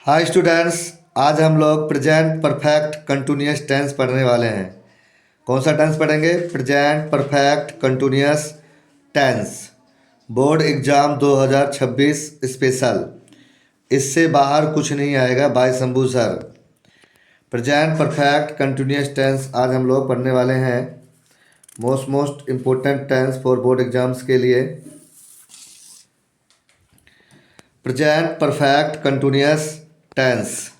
Hi students. आज हम लोग प्रेजेंट परफेक्ट कंटिन्यूअस टेंस पढ़ने वाले हैं। कौन सा टेंस पढ़ेंगे? Present perfect continuous tense, board exam 2026 special. इससे बाहर कुछ नहीं आएगा by Shambhu sir. Present perfect continuous tense आज हम लोग पढ़ने वाले हैं। Most important tense for board exams के लिए। प्रेजेंट परफेक्ट कंटिन्यूअस टेंस,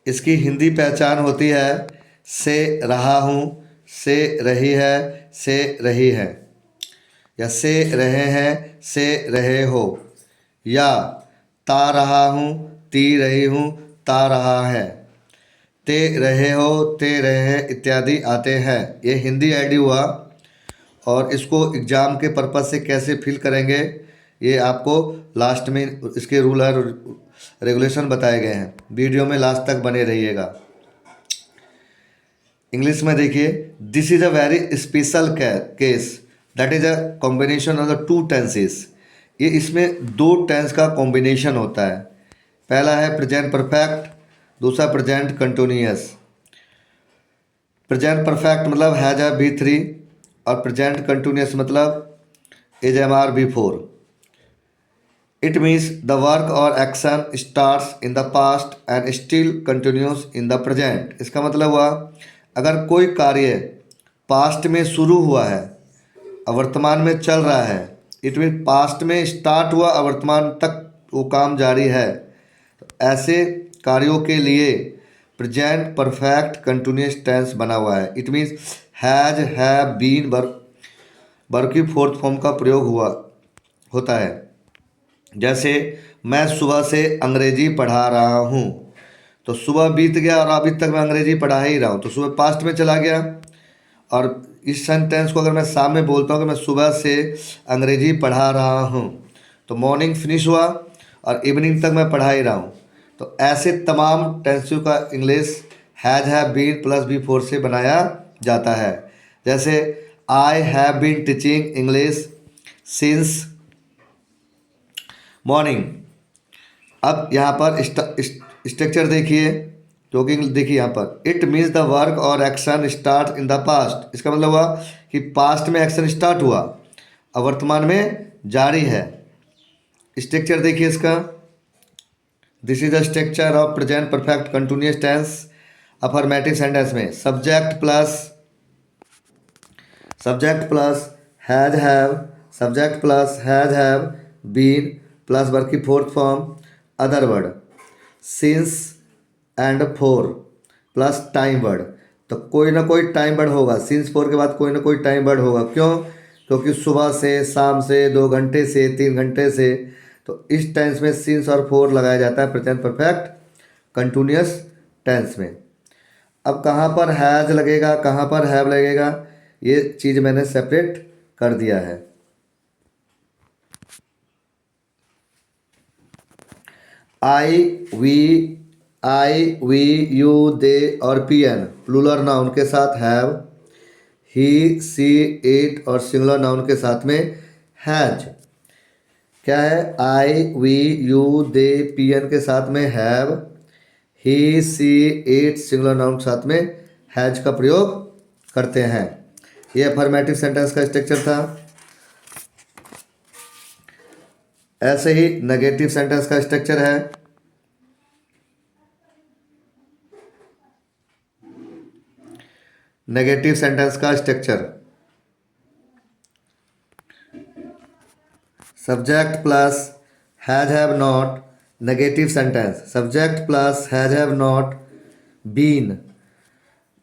इसकी हिंदी पहचान होती है से रहा हूँ, से रही है, से रही है, या से रहे हैं, से रहे हो, या ता रहा हूँ, ती रही हूँ, ता रहा है, ते रहे हो, ते रहे हैं इत्यादि आते हैं। ये हिंदी आईडी हुआ। और इसको एग्ज़ाम के पर्पज़ से कैसे फिल करेंगे ये आपको लास्ट में इसके रूल और रेगुलेशन बताए गए हैं। वीडियो में लास्ट तक बने रहिएगा। इंग्लिश में देखिए, this is a very special case that is a combination of the two tenses. ये इसमें दो टेंस का कॉम्बिनेशन होता है। पहला है प्रेजेंट परफेक्ट, दूसरा प्रेजेंट कंटिन्यूअस। प्रेजेंट परफेक्ट मतलब हैज अ बी थ्री, और प्रेजेंट कंटिन्यूअस मतलब is am are B four. It means the work और action starts in the past and still continues in the present. इसका मतलब हुआ, अगर कोई कार्य पास्ट में शुरू हुआ है और वर्तमान में चल रहा है, इट मीन पास्ट में स्टार्ट हुआ और वर्तमान तक वो काम जारी है, तो ऐसे कार्यों के लिए प्रेजेंट परफेक्ट कंटिन्यूस टेंस बना हुआ है। It means has, have, been, verb की फोर्थ फॉर्म का प्रयोग हुआ होता है। जैसे मैं सुबह से अंग्रेजी पढ़ा रहा हूँ, तो सुबह बीत गया और अभी तक मैं अंग्रेजी पढ़ा ही रहा हूँ, तो सुबह पास्ट में चला गया। और इस सेंटेंस को अगर मैं सामने बोलता हूँ कि मैं सुबह से अंग्रेजी पढ़ा रहा हूँ, तो मॉर्निंग फिनिश हुआ और इवनिंग तक मैं पढ़ा ही रहा हूँ। तो ऐसे तमाम टेंसों का English has, have, been plus before से बनाया जाता है। जैसे I have been teaching English since morning. अब यहाँ पर स्ट्रक्चर देखिए, जो कि देखिए यहाँ पर इट मीन्स द वर्क और action start in the past. इसका मतलब हुआ कि पास्ट में एक्शन स्टार्ट हुआ और वर्तमान में जारी है। स्ट्रक्चर देखिए इसका, this is the structure of present perfect continuous tense. Affirmative sentence में subject plus has have been plus verb की fourth form other word since and for plus time word. तो कोई ना कोई टाइम वर्ड होगा, since for के बाद कोई ना कोई टाइम वर्ड होगा। क्यों? क्योंकि सुबह से, शाम से, 2 घंटे से, 3 घंटे से, तो इस टेंस में सिंस और फोर लगाया जाता है प्रेजेंट परफेक्ट कंटिन्यूअस टेंस में। अब कहाँ पर हैज लगेगा, कहाँ पर हैव लगेगा, ये चीज़ मैंने सेपरेट कर दिया है। आई वी यू दे और पी एन प्लूरल नाउन के साथ हैव, ही सी इट और सिंगुलर नाउन के साथ में हैज। क्या है? I we you they P N के साथ में have, he she it singular noun के साथ में हैज का प्रयोग करते हैं। ये अफर्मेटिव सेंटेंस का स्ट्रक्चर था। ऐसे ही नेगेटिव सेंटेंस का स्ट्रक्चर है। नेगेटिव सेंटेंस का structure, subject plus has have not, negative sentence subject plus has have not been.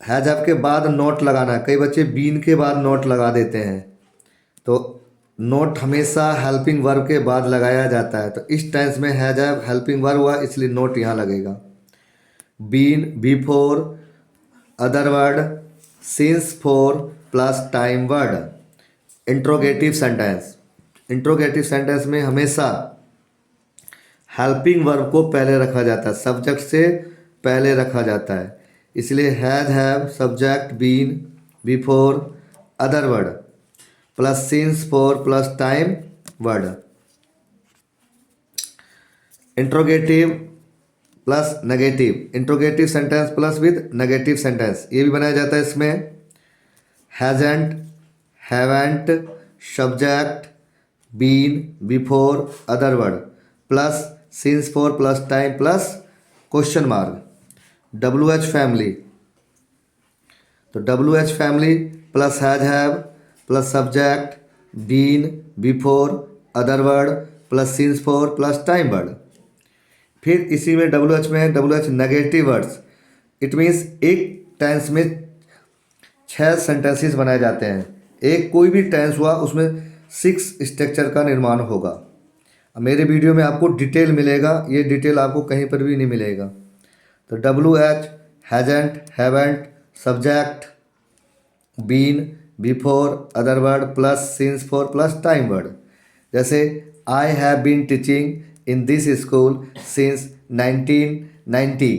Has have के बाद नॉट लगाना है, कई बच्चे बीन के बाद नॉट लगा देते हैं, तो नॉट हमेशा हेल्पिंग वर्ब के बाद लगाया जाता है। तो इस टेंस में हैज हैव हेल्पिंग वर्ब हुआ, इसलिए नॉट यहाँ लगेगा। Been before other word since for plus time word. Interrogative sentence में हमेशा हेल्पिंग वर्ब को पहले रखा जाता है, सब्जेक्ट से पहले रखा जाता है, इसलिए has have subject been before other word plus since for plus time word. Interrogative plus negative, interrogative sentence plus with negative sentence, ये भी बनाया जाता है इसमें। Hasn't, haven't, subject, been, before, other word plus since for plus time plus question mark. WH family, तो WH family plus have plus subject, been, before, other word plus since for plus time word. फिर इसी में WH में WH negative words, it means एक tense में 6 sentences बनाए जाते हैं। एक कोई भी टेंस हुआ उसमें 6 स्ट्रक्चर का निर्माण होगा। मेरे वीडियो में आपको डिटेल मिलेगा, ये डिटेल आपको कहीं पर भी नहीं मिलेगा। तो WH hasn't, haven't, subject, been, before, other word plus since for plus time word. जैसे I have been teaching in this school since 1990,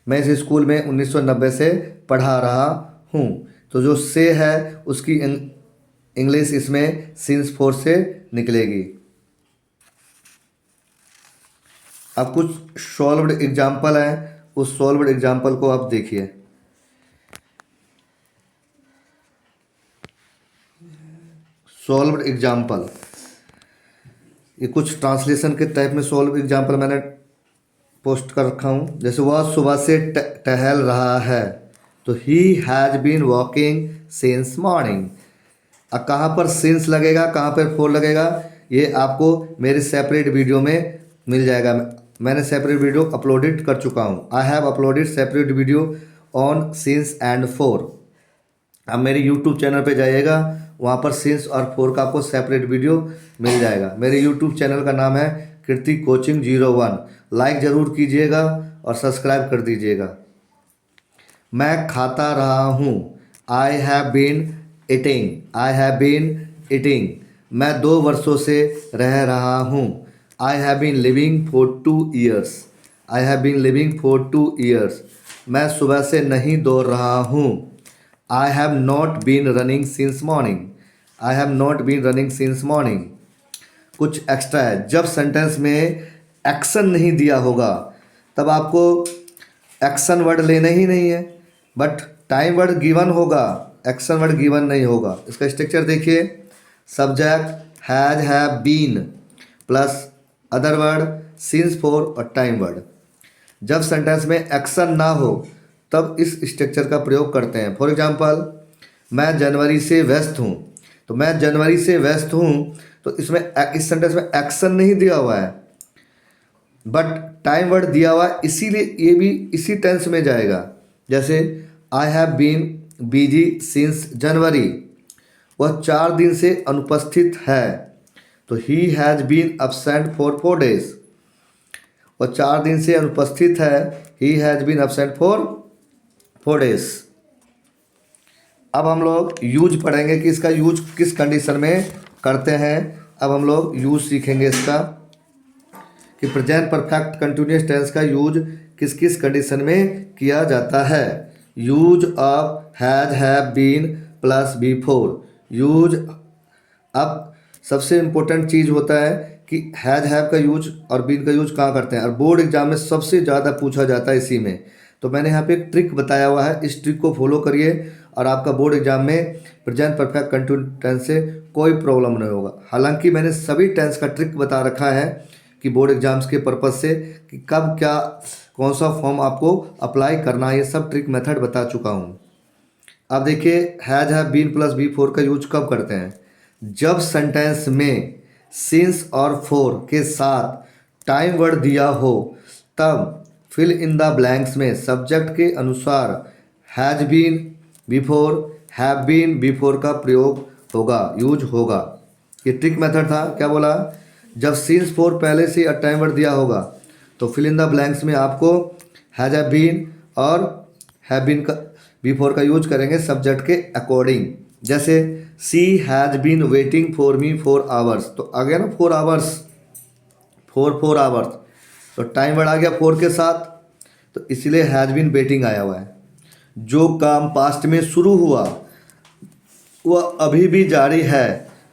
मैं इस स्कूल में 1990 से पढ़ा रहा हूँ। तो जो से है उसकी इंग्लिश इसमें सिंस फॉर से निकलेगी। अब कुछ सॉल्व्ड एग्जाम्पल हैं, उस सॉल्व्ड एग्जाम्पल को आप देखिए। सॉल्व्ड एग्जाम्पल, ये कुछ ट्रांसलेशन के टाइप में सॉल्व एग्जाम्पल मैंने पोस्ट कर रखा हूँ। जैसे वह सुबह से टहल रहा है, तो he has been walking since morning. अब कहाँ पर सिंस लगेगा, कहाँ पर फोर लगेगा, ये आपको मेरे सेपरेट वीडियो में मिल जाएगा। मैंने सेपरेट वीडियो अपलोडेड कर चुका हूँ। I have uploaded separate video on since and four. अब मेरे यूट्यूब चैनल पे जाइएगा, वहाँ पर सिंस और फोर का आपको सेपरेट वीडियो मिल जाएगा। मेरे यूट्यूब चैनल का नाम है कीर्ति कोचिंग 01। लाइक ज़रूर कीजिएगा और सब्सक्राइब कर दीजिएगा। मैं खाता रहा हूँ, I have been eating, I have been eating. मैं 2 वर्षों से रह रहा हूँ, I have been living for 2 years, I have been living for 2 years. मैं सुबह से नहीं दौड़ रहा हूँ, I have not been running since morning, I have not been running since morning. कुछ एक्स्ट्रा है, जब सेंटेंस में एक्शन नहीं दिया होगा तब आपको एक्शन वर्ड लेना ही नहीं है, बट टाइम वर्ड गिवन होगा, एक्शन वर्ड गिवन नहीं होगा। इसका स्ट्रक्चर देखिए, subject has, have, been plus other word since for और टाइम वर्ड। जब सेंटेंस में एक्शन ना हो तब इस स्ट्रक्चर का प्रयोग करते हैं। फॉर एग्जांपल, मैं जनवरी से व्यस्त हूँ, तो मैं जनवरी से व्यस्त हूँ, तो इसमें इस सेंटेंस में एक्शन नहीं दिया हुआ है बट टाइम वर्ड दिया हुआ है, इसीलिए ये भी इसी टेंस में जाएगा। जैसे I have been busy since January, वह 4 दिन से अनुपस्थित है, तो he has been absent for 4 days। वह 4 दिन से अनुपस्थित है, he has been absent for 4 days। अब हम लोग यूज पढ़ेंगे कि इसका यूज किस कंडीशन में करते हैं। अब हम लोग यूज सीखेंगे इसका कि प्रेजेंट परफेक्ट कंटिन्यूअस टेंस का यूज किस किस कंडीशन में किया जाता है। Use of has, have, been plus before. Use, अब सबसे इम्पोर्टेंट चीज़ होता है कि हैज, हैव का यूज और बीन का यूज कहाँ करते हैं, और बोर्ड एग्जाम में सबसे ज़्यादा पूछा जाता है इसी में। तो मैंने यहाँ पे एक ट्रिक बताया हुआ है, इस ट्रिक को फॉलो करिए और आपका बोर्ड एग्जाम में प्रेजेंट परफेक्ट कंटिन्यूअस टेंस से कोई प्रॉब्लम नहीं होगा। हालांकि मैंने सभी टेंस का ट्रिक बता रखा है कि बोर्ड एग्जाम्स के पर्पज़ से कि कब क्या कौन सा फॉर्म आपको अप्लाई करना है, ये सब ट्रिक मेथड बता चुका हूँ। अब देखिए, has, have, been plus before का यूज कब करते हैं, जब सेंटेंस में सिंस और फोर के साथ टाइम वर्ड दिया हो, तब फिल इन द ब्लैंक्स में सब्जेक्ट के अनुसार has been before, have been before का प्रयोग होगा, यूज होगा। ये ट्रिक मेथड था। क्या बोला, जब सिंस फोर पहले से टाइम वर्ड दिया होगा तो फिल इन द ब्लैंक्स में आपको हैज, हैव बीन और हैव बीन का बिफोर का यूज करेंगे सब्जेक्ट के अकॉर्डिंग। जैसे she has been waiting for me 4 hours, तो आ गया ना 4 hours, 4 hours, तो टाइम वर्ड आ गया 4 के साथ, तो इसलिए हैज़ बीन वेटिंग आया हुआ है। जो काम पास्ट में शुरू हुआ वह अभी भी जारी है,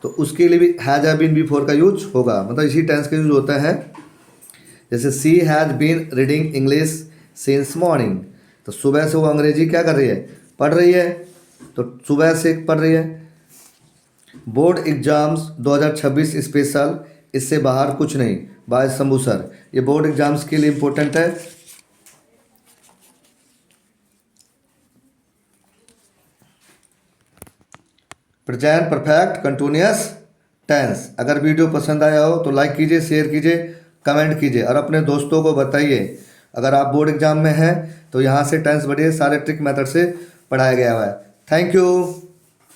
तो उसके लिए भी हैज़, हैव बीन बिफोर का यूज होगा, मतलब इसी टेंस का यूज होता है। जैसे she has been reading English since morning, तो सुबह से वो अंग्रेजी क्या कर रही है, पढ़ रही है, तो सुबह से पढ़ रही है। बोर्ड एग्जाम्स 2026 स्पेशल, इससे बाहर कुछ नहीं, बाय शंभू सर। ये बोर्ड एग्जाम्स के लिए इम्पोर्टेंट है। Present perfect continuous tense. अगर वीडियो पसंद आया हो तो लाइक कीजिए, शेयर कीजिए, कमेंट कीजिए और अपने दोस्तों को बताइए। अगर आप बोर्ड एग्जाम में हैं तो यहाँ से टेंस बढ़िए, सारे ट्रिक मेथड से पढ़ाया गया हुआ है। Thank you.